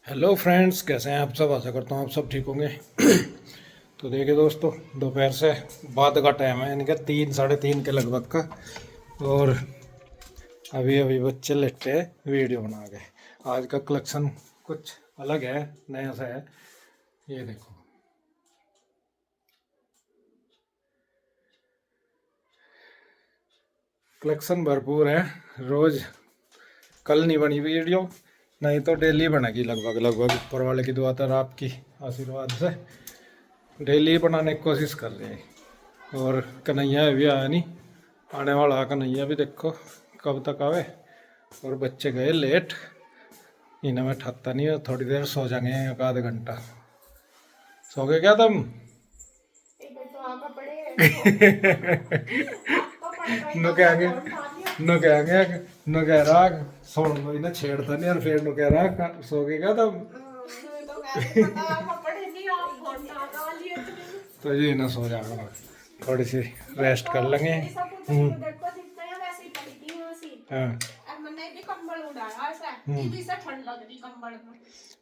Hello friends, कैसे हैं आप सब। आशा करता हूँ आप सब ठीक होंगे। तो देखिए दोस्तों, दोपहर से बाद का टाइम है, यानी कि 3 साढ़े 3 के लगभग का। और अभी अभी बच्चे लेटे हैं वीडियो बना के। आज का कलेक्शन कुछ अलग है, नया सा है। ये देखो, कलेक्शन भरपूर है। रोज़ कल नहीं बनी वीडियो, नहीं तो डेली बनेगी लगभग लगभग। ऊपर वाले की दुआ और आपकी आशीर्वाद से डेली बनाने की कोशिश कर रहे हैं। और कन्हैया भी आया नहीं, आने वाला कन्हैया भी देखो कब तक आवे। और बच्चे गए लेट, इन्हें मैं ठगता नहीं है। थोड़ी देर सो जाएंगे, एक आधा घंटा। सो गए क्या तुम? नु कहेंगे नु कहेंगे नु कह रहा सोन लो, इन्हें छेड़ता नहीं। और फिर नु कह रहा सो गए क्या तुम? तो ये ना सो जाएगा, थोड़ी सी रेस्ट कर लेंगे। हाँ।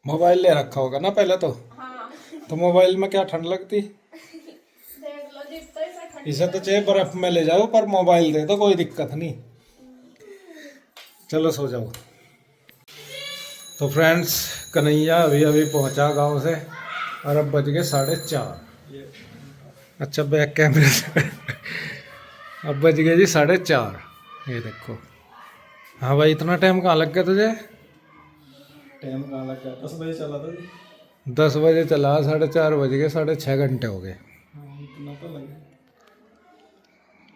मोबाइल ले रखा होगा ना पहले तो। हाँ। तो मोबाइल में क्या ठंड लगती? इसे तो चाहे बर्फ में ले जाओ, पर मोबाइल दे तो कोई दिक्कत नहीं। चलो सो जाओ। तो फ्रेंड्स, कन्हैया अभी अभी पहुंचा गांव से, और अब बज गए 4:30। अच्छा, बैक कैमरे से अब बज गए जी 4:30। ये देखो। हाँ भाई, इतना टाइम कहाँ लग गया तुझे? टाइम कहाँ लग गया? 10 बजे चला था जी। 10 बजे चला, 4:30 बज गए, 6.5 घंटे हो गए। हाँ, इतना तो लगे।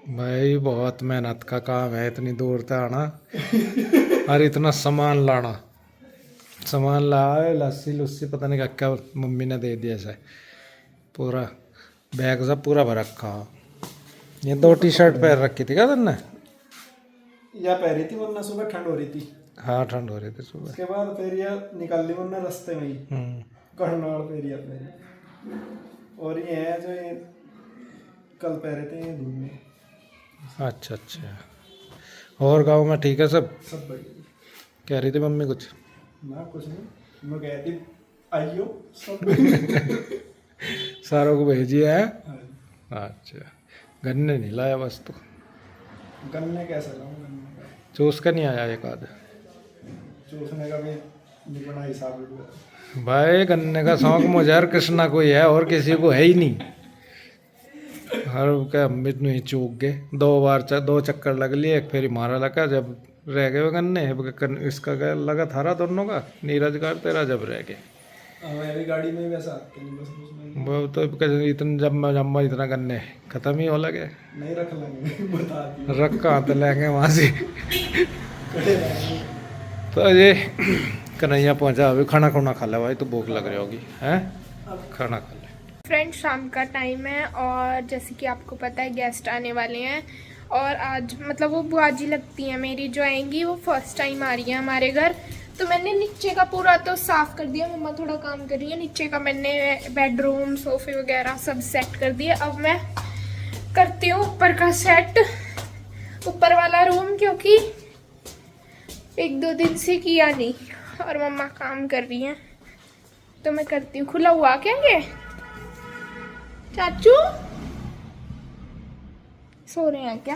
भाई बहुत मेहनत का काम है, इतनी दूर से आना और इतना सामान लाना। सामान लाए, लस्सी लुस्सी पता नहीं क्या क्या मम्मी ने दे दिया ऐसे। पूरा बैग सब पूरा भर रखा। ये 2 टी-शर्ट पहन रखी थी क्या तुमने? या पहरी थी, वरना सुबह ठंड हो रही थी। हाँ, ठंड हो रही थी सुबह। उसके बाद फिर यह निकाल ली वरना रास्ते में ही करनाल पेरिया पहरी। और ये है जो ये कल पहरे थे, ये धूप में। अच्छा अच्छा। और गांव में ठीक है सब? सब बढ़िया। कह रही थी मम्मी कुछ? ना कुछ नहीं, मैं कहती आइयो सब। सारों को भेजिए है। हाँ। अच्छा, गन्ने नहीं लाया बस तो। गन्ने कैसे लाऊं? गन्ने का चूस का नहीं आया एक आध? चूसने का भी नहीं बना हिसाब। भाई गन्ने का शौक मुझे और कृष्णा को ही है, और किसी को है ही नहीं। हर क्या हम भी नहीं चूक गए। 2 चक्कर लग लिए, एक फेरी मारा लगा जब रह गए वो गन्ने। इसका क्या लगा थारा दोनों का, नीरज का तेरा जब रह गए। मैं भी गाड़ी में वैसा आते नहीं, बस उसमें वो तो इतना जब इतना गन्ने खत्म ही हो लगे। नहीं रख लेंगे। बता दिया रख कहाँ तो लेंगे वहाँ से। खड़े रहेंगे। तो ये कन्हैया पहुँचा, अभी खाना खुना खा ले भाई, तो भूख लग रही होगी हैं। खाना खा ले। फ्रेंड, शाम का टाइम है और जैसे कि आपको पता है गेस्ट आने वाले हैं। और आज मतलब वो बुआ जी लगती हैं मेरी जो आएंगी, वो फर्स्ट टाइम आ रही है हमारे घर। तो मैंने नीचे का पूरा तो साफ़ कर दिया, मम्मा थोड़ा काम कर रही है। नीचे का मैंने बेडरूम सोफे वगैरह सब सेट कर दिया। अब मैं करती हूँ ऊपर का सेट, ऊपर वाला रूम, क्योंकि 1-2 दिन से किया नहीं और मम्मा काम कर रही हैं। तो मैं करती हूँ। खुला हुआ क्या ये? चाचू सो रहे हैं क्या?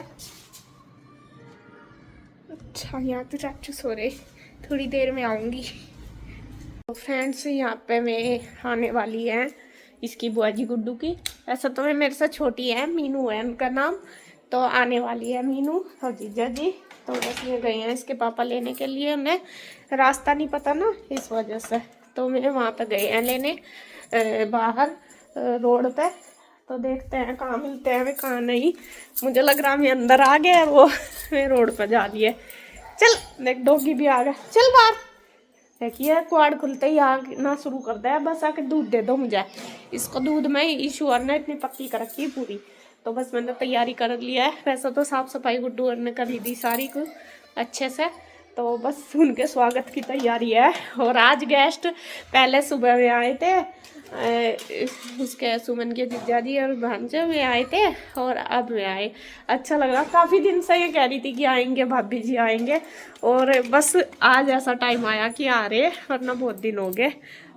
अच्छा, यहाँ तो चाचू सो रहे, थोड़ी देर में आऊंगी। तो फ्रेंड्स, यहाँ पे मैं आने वाली है इसकी बुआ जी गुड्डू की। ऐसा तो मैं मेरे से छोटी है, मीनू है उनका नाम। तो आने वाली है मीनू और जीजा जी। तो बस ये गए हैं इसके पापा लेने के लिए, उन्हें रास्ता नहीं पता ना, इस वजह से। तो मैं वहाँ पे गए हैं लेने, बाहर रोड पे। तो देखते हैं कहाँ मिलते हैं, वे कहाँ नहीं। मुझे लग रहा मैं अंदर आ गया और वो मैं रोड पर जा रही है। चल देख, डॉगी भी आ गया, चल बाहर। देखिए क्वाड खुलते ही आना शुरू कर दिया, बस आके दूध दे दो मुझे। इसको दूध में ईशू ने इतनी पक्की कर रखी है पूरी। तो बस मैंने तैयारी कर लिया है। वैसे तो साफ़ सफाई गुड्डू ने कर ली थी सारी कुछ अच्छे से। तो बस उनके स्वागत की तैयारी है। और आज गेस्ट पहले सुबह में आए थे, उसके सुमन के जीजा जी और भांजे में आए थे और अब में आए। अच्छा लग रहा, काफ़ी दिन से ये कह रही थी कि आएंगे भाभी जी आएंगे, और बस आज ऐसा टाइम आया कि आ रहे, वरना बहुत दिन हो गए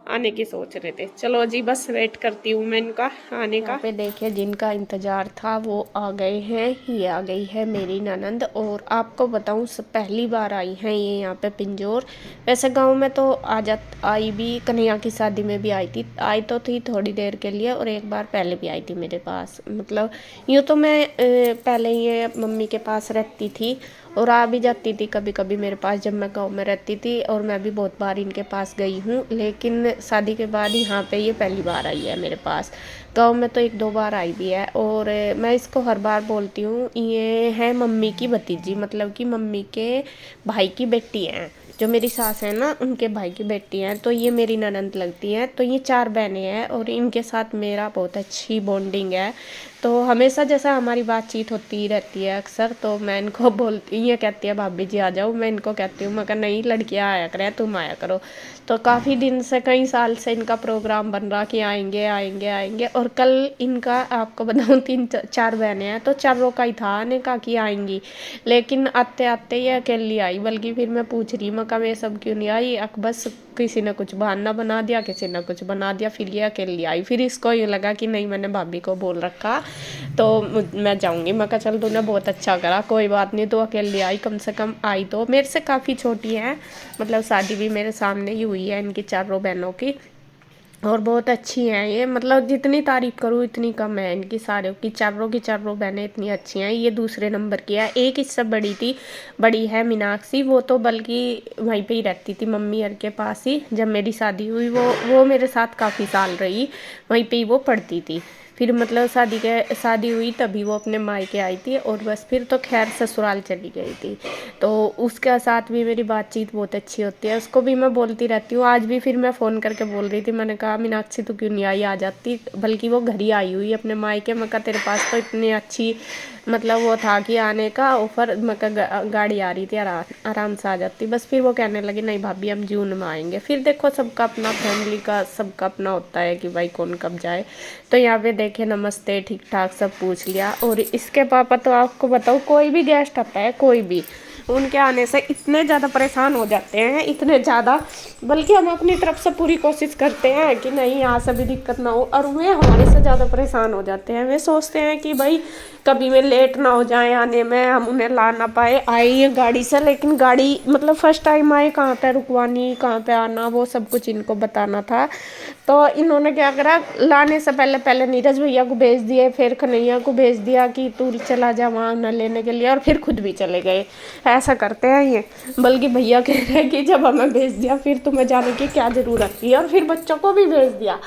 आने की सोच रहे थे। चलो जी, बस वेट करती हूँ मैं इनका आने का। पे देखिए जिनका इंतज़ार था वो आ गए हैं। ये आ गई है मेरी ननंद, और आपको बताऊँ पहली बार आई हैं ये यहाँ पे पिंजौर। वैसे गांव में तो आई भी, कन्हैया की शादी में भी आई तो थी थोड़ी देर के लिए, और एक बार पहले भी आई थी मेरे पास। मतलब यूँ तो मैं पहले ये मम्मी के पास रहती थी और आ भी जाती थी कभी कभी मेरे पास जब मैं गाँव में रहती थी, और मैं भी बहुत बार इनके पास गई हूँ, लेकिन शादी के बाद यहाँ पे ये पहली बार आई है मेरे पास। गाँव में तो 1-2 बार आई भी है। और मैं इसको हर बार बोलती हूँ, ये है मम्मी की भतीजी, मतलब कि मम्मी के भाई की बेटी हैं। जो मेरी सास है ना, उनके भाई की बेटी हैं, तो ये मेरी ननंद लगती हैं। तो ये 4 बहनें हैं और इनके साथ मेरा बहुत अच्छी बॉन्डिंग है। तो हमेशा जैसा हमारी बातचीत होती रहती है अक्सर, तो मैं इनको बोलती, ये कहती है भाभी जी आ जाओ, मैं इनको कहती हूँ, मैं कहा नहीं लड़कियाँ आया करें, तुम आया करो। तो काफ़ी दिन से, कई साल से इनका प्रोग्राम बन रहा कि आएंगे आएंगे आएंगे। और कल इनका, आपको बताऊँ, 3-4 बहनें हैं, तो चारों का ही था आने का कि आएंगी, लेकिन आते आते ये अकेली आई। बल्कि फिर मैं पूछ रही, मैं कहा ये सब क्यों नहीं आई, बस किसी ने कुछ बहाना बना दिया, किसी ने कुछ बना दिया, फिर ये अकेली आई। फिर इसको ये लगा कि नहीं, मैंने भाभी को बोल रखा तो मैं जाऊंगी। मैं कहा चल तूने बहुत अच्छा करा, कोई बात नहीं, तो अकेली आई, कम से कम आई। तो मेरे से काफ़ी छोटी है, मतलब शादी भी मेरे सामने ही हुई है इनकी चारों बहनों की, और बहुत अच्छी हैं ये। मतलब जितनी तारीफ़ करूँ इतनी कम है इनकी, सारों की चारों बहनें इतनी अच्छी हैं। ये दूसरे नंबर की है। एक इससे बड़ी थी, बड़ी है मीनाक्षी, वो तो बल्कि वहीं पे ही रहती थी मम्मी और के पास ही। जब मेरी शादी हुई वो मेरे साथ काफ़ी साल रही, वहीं पे ही वो पढ़ती थी। फिर मतलब शादी हुई तभी वो अपने मायके आई थी, और बस फिर तो खैर ससुराल चली गई थी। तो उसके साथ भी मेरी बातचीत बहुत अच्छी होती है, उसको भी मैं बोलती रहती हूँ। आज भी फिर मैं फ़ोन करके बोल रही थी, मैंने कहा मीनाक्षी तू क्यों नहीं आई, आ जाती। बल्कि वो घर ही आई हुई अपने मायके। मैं कहा तेरे पास तो इतनी अच्छी, मतलब वो था कि आने का ऑफर, मैं कहा गाड़ी आ रही थी, आराम से आ जाती। बस फिर वो कहने लगी नहीं भाभी हम जून में आएंगे। फिर देखो सबका अपना, फैमिली का सबका अपना होता है कि भाई कौन कब जाए। तो यहाँ पे देखिए नमस्ते ठीक ठाक सब पूछ लिया। और इसके पापा तो आपको बताऊँ, कोई भी गेस्ट आता है, कोई भी, उनके आने से इतने ज़्यादा परेशान हो जाते हैं, इतने ज़्यादा, बल्कि हम अपनी तरफ से पूरी कोशिश करते हैं कि नहीं यहाँ से भी दिक्कत ना हो, और वे हमारे से ज़्यादा परेशान हो जाते हैं। वे सोचते हैं कि भाई कभी वे लेट ना हो जाए आने में, हम उन्हें ला ना पाए। आई है गाड़ी से, लेकिन गाड़ी मतलब फर्स्ट टाइम आए, कहाँ पे रुकवानी, कहाँ पे आना, वो सब कुछ इनको बताना था। तो इन्होंने क्या करा, लाने से पहले नीरज भैया को भेज दिए, फिर कन्हैया को भेज दिया कि तू चला जा वहाँ न लेने के लिए, और फिर खुद भी चले गए। ऐसा करते हैं ये। बल्कि भैया कह रहे हैं कि जब हमें भेज दिया फिर तुम्हें जाने की क्या ज़रूरत थी, और फिर बच्चों को भी भेज दिया।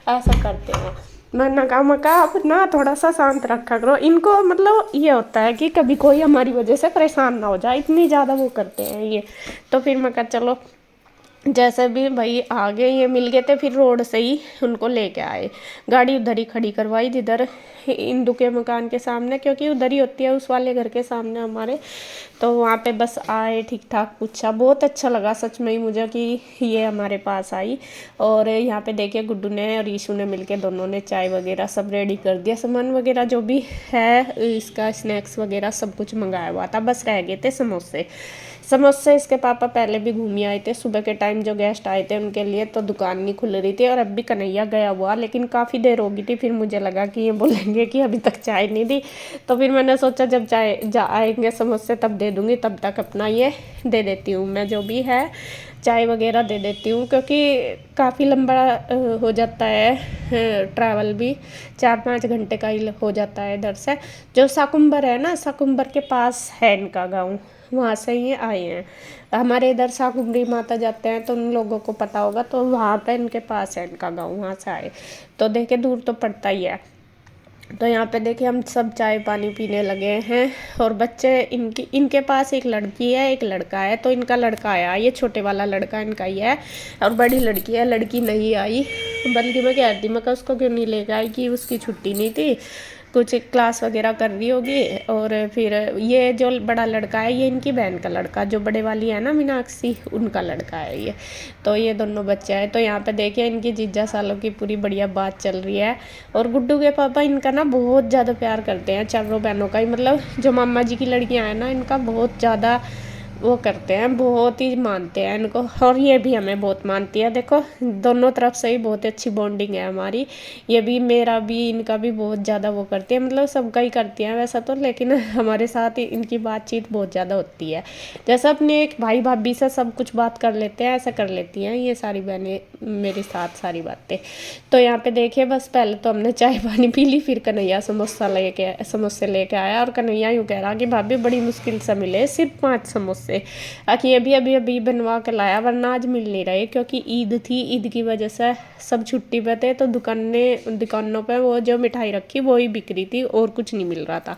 ऐसा करते हैं। मैंने कहा अब ना थोड़ा सा शांत रखा करो इनको। मतलब ये होता है कि कभी कोई हमारी वजह से परेशान ना हो जाए, इतनी ज़्यादा वो करते हैं ये। तो फिर मैं कहा चलो जैसे भी भाई आगे ये मिल गए थे, फिर रोड से ही उनको लेके आए। गाड़ी उधर ही खड़ी करवाई जिधर इंदू के मकान के सामने, क्योंकि उधर ही होती है उस वाले घर के सामने हमारे। तो वहाँ पे बस आए, ठीक ठाक पूछा, बहुत अच्छा लगा सच में ही मुझे कि ये हमारे पास आई। और यहाँ पे देखिए गुड्डू ने और ईशू ने मिलके दोनों ने चाय वगैरह सब रेडी कर दिया, सामान वगैरह जो भी है इसका स्नैक्स वगैरह सब कुछ मंगाया हुआ था। बस रह गए थे समोसे। इसके पापा पहले भी घूम आए थे सुबह के टाइम, जो गेस्ट आए थे उनके लिए, तो दुकान नहीं खुल रही थी। और अब भी कन्हैया गया हुआ, लेकिन काफ़ी देर हो गई थी। फिर मुझे लगा कि ये बोलेंगे कि अभी तक चाय नहीं दी, तो फिर मैंने सोचा जब चाय आएंगे समोसे तब दे दूँगी, तब तक अपना ये दे देती हूँ मैं जो भी है चाय वगैरह दे देती हूँ, क्योंकि काफ़ी लंबा हो जाता है ट्रैवल भी, 4-5 घंटे का ही हो जाता है इधर से। जो साकुम्बर है ना, साकुम्बर के पास है इनका गाँव, वहाँ से ही आए हैं। हमारे इधर साकुम्बरी माता जाते हैं तो उन लोगों को पता होगा, तो वहाँ पे इनके पास है इनका गाँव, वहाँ से आए। तो देखिए दूर तो पड़ता ही है। तो यहाँ पे देखिए हम सब चाय पानी पीने लगे हैं। और बच्चे इनके पास एक लड़की है एक लड़का है। तो इनका लड़का आया, ये छोटे वाला लड़का इनका ही है, और बड़ी लड़की है, लड़की नहीं आई। बल्कि मैं कह रही थी, मैं कहा उसको क्यों नहीं लेकर आई, कि उसकी छुट्टी नहीं थी। कुछ क्लास वगैरह कर रही होगी। और फिर ये जो बड़ा लड़का है ये इनकी बहन का लड़का, जो बड़े वाली है ना मीनाक्षी, उनका लड़का है ये। तो ये दोनों बच्चे हैं। तो यहाँ पे देखिए इनकी जीजा सालों की पूरी बढ़िया बात चल रही है। और गुड्डू के पापा इनका ना बहुत ज़्यादा प्यार करते हैं, चारों बहनों का ही, मतलब जो मामा जी की लड़कियाँ हैं ना इनका बहुत ज़्यादा वो करते हैं, बहुत ही मानते हैं इनको। और ये भी हमें बहुत मानती है। देखो दोनों तरफ से ही बहुत अच्छी बॉन्डिंग है हमारी। ये भी, मेरा भी, इनका भी बहुत ज़्यादा वो करती है, मतलब सबका ही करती हैं वैसा तो, लेकिन हमारे साथ ही इनकी बातचीत बहुत ज़्यादा होती है। जैसे अपने एक भाई भाभी से सब कुछ बात कर लेते हैं, ऐसा कर लेती हैं ये सारी बहनें मेरे साथ सारी बातें। तो यहाँ पे देखिए बस पहले तो हमने चाय पानी पी ली, फिर कन्हैया समोसे लेके आया। और कन्हैया यूँ कह रहा कि भाभी बड़ी मुश्किल से मिले सिर्फ 5 समोसे, कि अभी बनवा के लाया, वरना आज मिल नहीं रहे, क्योंकि ईद थी, ईद की वजह से सब छुट्टी पे थे। तो दुकानों पे वो जो मिठाई रखी वो ही बिक रही थी और कुछ नहीं मिल रहा था।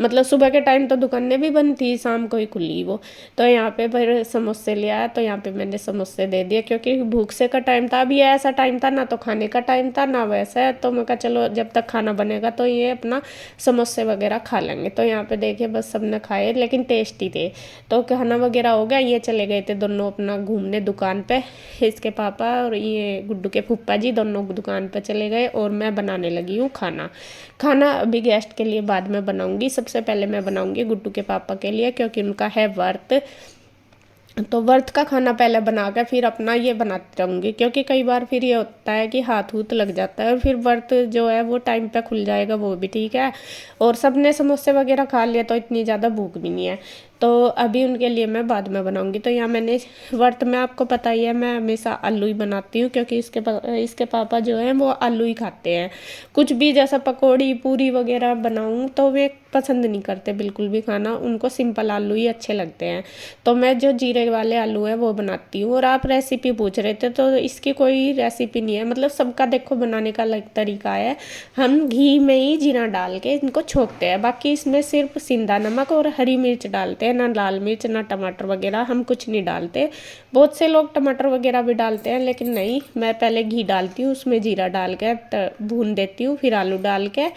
मतलब सुबह के टाइम तो दुकानें भी बंद थी, शाम को ही खुली वो। तो यहाँ पे फिर समोसे ले आया, तो यहाँ पे मैंने समोसे दे दिए, क्योंकि भूख से का टाइम था। अभी ऐसा टाइम था ना तो खाने का टाइम था ना वैसा, तो मैं कहा चलो जब तक खाना बनेगा तो ये अपना समोसे वगैरह खा लेंगे। तो यहाँ पे देखिए बस सबने खाए, लेकिन टेस्टी थे। तो खाना वगैरह हो गया, ये चले गए थे दोनों अपना घूमने दुकान पे, इसके पापा और ये गुड्डू के फूफा जी दोनों दुकान पे चले गए। और मैं बनाने लगी हूँ खाना अभी गेस्ट के लिए बाद में बनाऊंगी। सबसे पहले मैं बनाऊंगी गुड्डू के पापा के लिए, क्योंकि उनका है व्रत। तो व्रत का खाना पहले बना कर फिर अपना ये बनाती रहूँगी, क्योंकि कई बार फिर ये होता है कि हाथ हूथ लग जाता है, और फिर व्रत जो है वो टाइम पे खुल जाएगा, वो भी ठीक है। और सबने समोसे वगैरह खा लिया तो इतनी ज़्यादा भूख भी नहीं है, तो अभी उनके लिए मैं बाद में बनाऊंगी। तो यहाँ मैंने व्रत में आपको पता ही है मैं हमेशा आलू ही बनाती हूँ, क्योंकि इसके पापा जो हैं वो आलू ही खाते हैं। कुछ भी जैसा पकौड़ी पूरी वगैरह बनाऊँ तो वे पसंद नहीं करते बिल्कुल भी खाना, उनको सिंपल आलू ही अच्छे लगते हैं। तो मैं जो जीरे वाले आलू हैं वो बनाती हूँ। और आप रेसिपी पूछ रहे थे, तो इसकी कोई रेसिपी नहीं है, मतलब सबका देखो बनाने का अलग तरीका है। हम घी में ही जीरा डाल के इनको छोंकते हैं, बाकी इसमें सिर्फ सिंधा नमक और हरी मिर्च डालते हैं, ना लाल मिर्च ना टमाटर वगैरह हम कुछ नहीं डालते। बहुत से लोग टमाटर वगैरह भी डालते हैं, लेकिन नहीं, मैं पहले घी डालती हूँ, उसमें जीरा डाल के भून देती हूँ, फिर आलू डाल के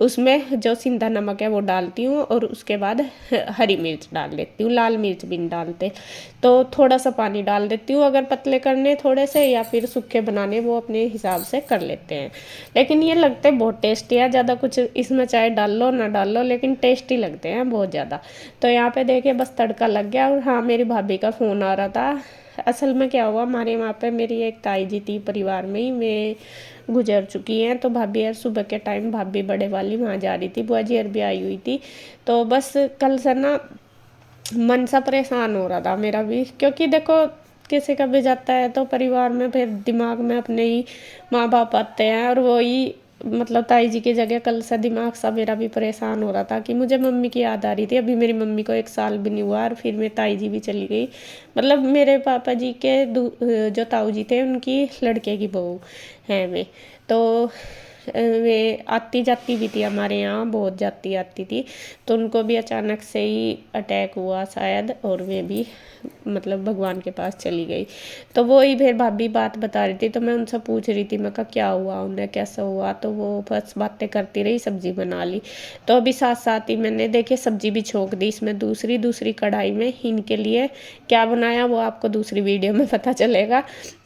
उसमें जो सिंधा नमक है वो डालती हूँ, और उसके बाद हरी मिर्च डाल देती हूँ, लाल मिर्च भी नहीं डालते। तो थोड़ा सा पानी डाल देती हूँ, अगर पतले करने थोड़े से या फिर सूखे बनाने वो अपने हिसाब से कर लेते हैं। लेकिन ये लगते बहुत टेस्टी है, ज़्यादा कुछ इसमें चाहे डाल लो ना डाल लो, लेकिन टेस्टी लगते हैं बहुत ज़्यादा। तो यहाँ पे देखिए बस तड़का लग गया। और हाँ, मेरी भाभी का फ़ोन आ रहा था। असल में क्या हुआ, हमारे वहाँ पे मेरी एक ताई जी थी, परिवार में ही वे गुजर चुकी हैं। तो भाभी यार सुबह के टाइम भाभी बड़े वाली वहाँ जा रही थी, बुआ जी अरबी आई हुई थी। तो बस कल से ना मन सा परेशान हो रहा था मेरा भी, क्योंकि देखो किसी का भी जाता है तो परिवार में फिर दिमाग में अपने ही माँ बाप आते हैं, और वही मतलब ताई जी की जगह कल से दिमाग सा मेरा भी परेशान हो रहा था कि मुझे मम्मी की याद आ रही थी। अभी मेरी मम्मी को 1 साल भी नहीं हुआ, और फिर मेरी ताई जी भी चली गई। मतलब मेरे पापा जी के जो ताऊ जी थे उनकी लड़के की बहू हैं वे। तो वे आती जाती भी थी हमारे यहाँ, बहुत जाती आती थी। तो उनको भी अचानक से ही अटैक हुआ शायद, और वे भी मतलब भगवान के पास चली गई। तो वो ही फिर भाभी बात बता रही थी, तो मैं उनसे पूछ रही थी, मैं कहा क्या हुआ उन्हें, कैसा हुआ। तो वो बस बातें करती रही, सब्जी बना ली। तो अभी साथ साथ ही मैंने देखिए सब्जी भी छोंक दी इसमें, दूसरी कढ़ाई में। इनके लिए क्या बनाया वो आपको दूसरी वीडियो में पता चलेगा।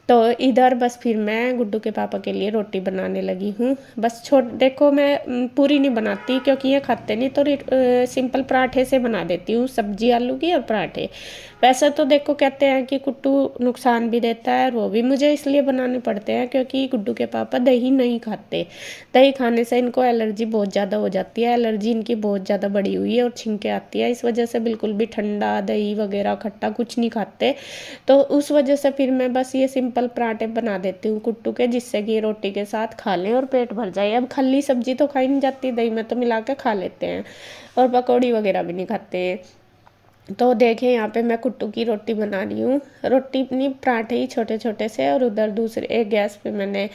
तो इधर बस फिर मैं गुड्डू के पापा के लिए रोटी बनाने लगी हूँ। बस देखो मैं पूरी नहीं बनाती, क्योंकि ये खाते नहीं, तो सिंपल पराठे से बना देती हूँ, सब्जी आलू की और पराठे। वैसे तो देखो कहते हैं कि कुट्टू नुकसान भी देता है, और वो भी मुझे इसलिए बनाने पड़ते हैं क्योंकि गुड्डू के पापा दही नहीं खाते। दही खाने से इनको एलर्जी बहुत ज़्यादा हो जाती है, एलर्जी इनकी बहुत ज़्यादा बढ़ी हुई है और छिंके आती है। इस वजह से बिल्कुल भी ठंडा दही वगैरह खट्टा कुछ नहीं खाते। तो उस वजह से फिर मैं बस ये सिंपल पराठे बना देती हूँ कुट्टू के, जिससे कि रोटी के साथ खा लें और पेट भर जाए। अब खाली सब्जी तो खाई नहीं जाती, दही में तो मिला के खा लेते हैं, और पकौड़ी वगैरह भी नहीं खाते। तो देखिए यहाँ पे मैं कुट्टू की रोटी बना रही हूँ, रोटी नहीं पराठे ही छोटे छोटे से, और उधर दूसरे एक गैस पे मैंने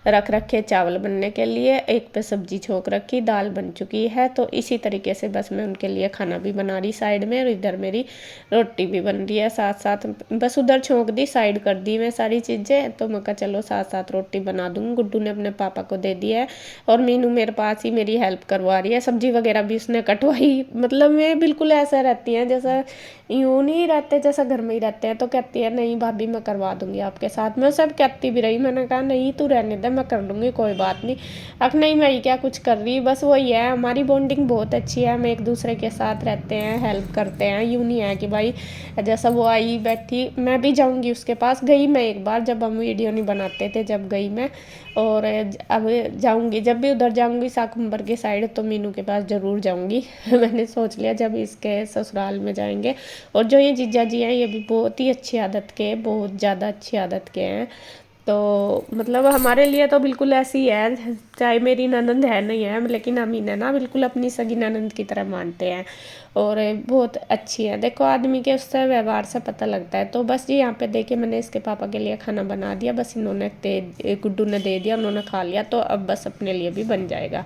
रख रखे चावल बनने के लिए, एक पे सब्जी छोंक रखी, दाल बन चुकी है। तो इसी तरीके से बस मैं उनके लिए खाना भी बना रही साइड में, और इधर मेरी रोटी भी बन रही है साथ साथ। बस उधर छोंक दी, साइड कर दी मैं सारी चीज़ें, तो मैं कहा चलो साथ साथ रोटी बना दूँ। गुड्डू ने अपने पापा को दे दिया है, और मीनू मेरे पास ही मेरी हेल्प करवा रही है, सब्जी वगैरह भी उसने कटवाई। मतलब मैं बिल्कुल ऐसा रहती है जैसा यूँ नहीं रहते, जैसा घर में ही रहते हैं। तो कहती है नहीं भाभी मैं करवा दूंगी आपके साथ। मैं सब कहती भी रही, मैंने कहा नहीं तू रहने दे, मैं कर लूँगी कोई बात नहीं। अब नहीं मैं ही क्या कुछ कर रही, बस वही है, हमारी बॉन्डिंग बहुत अच्छी है, हम एक दूसरे के साथ रहते हैं, हेल्प करते हैं। यूँ नहीं है कि भाई जैसा वो आई बैठी, मैं भी जाऊँगी उसके पास, गई मैं एक बार जब हम वीडियो नहीं बनाते थे, जब गई मैं, और अब जाऊँगी जब भी उधर जाऊँगी साकुम्बर के साइड, तो मीनू के पास ज़रूर जाऊँगी। मैंने सोच लिया जब इसके ससुराल में जाएंगे। और जो ये जीजा जी हैं ये भी बहुत ही अच्छी आदत के, बहुत ज़्यादा अच्छी आदत के हैं। तो मतलब हमारे लिए तो बिल्कुल ऐसी है, चाहे मेरी ननंद है नहीं है, लेकिन हम इन्हें ना बिल्कुल अपनी सगी ननंद की तरह मानते हैं, और बहुत अच्छी है। देखो आदमी के उससे व्यवहार से पता लगता है। तो बस ये यहाँ पे देखिए मैंने इसके पापा के लिए खाना बना दिया, बस इन्होंने गुड्डू ने दे दिया, उन्होंने खा लिया, तो अब बस अपने लिए भी बन जाएगा।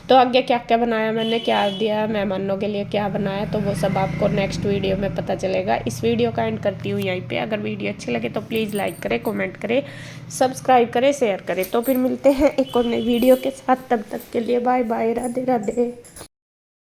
तो आगे क्या क्या बनाया मैंने, क्या दिया मेहमानों के लिए, क्या बनाया, तो वो सब आपको नेक्स्ट वीडियो में पता चलेगा। इस वीडियो का एंड करती हूँ यहीं पे। अगर वीडियो अच्छी लगे तो प्लीज़ लाइक करें, कमेंट करें, सब्सक्राइब करें, शेयर करें। तो फिर मिलते हैं एक और नई वीडियो के साथ, तब तक के लिए बाय बाय, राधे राधे।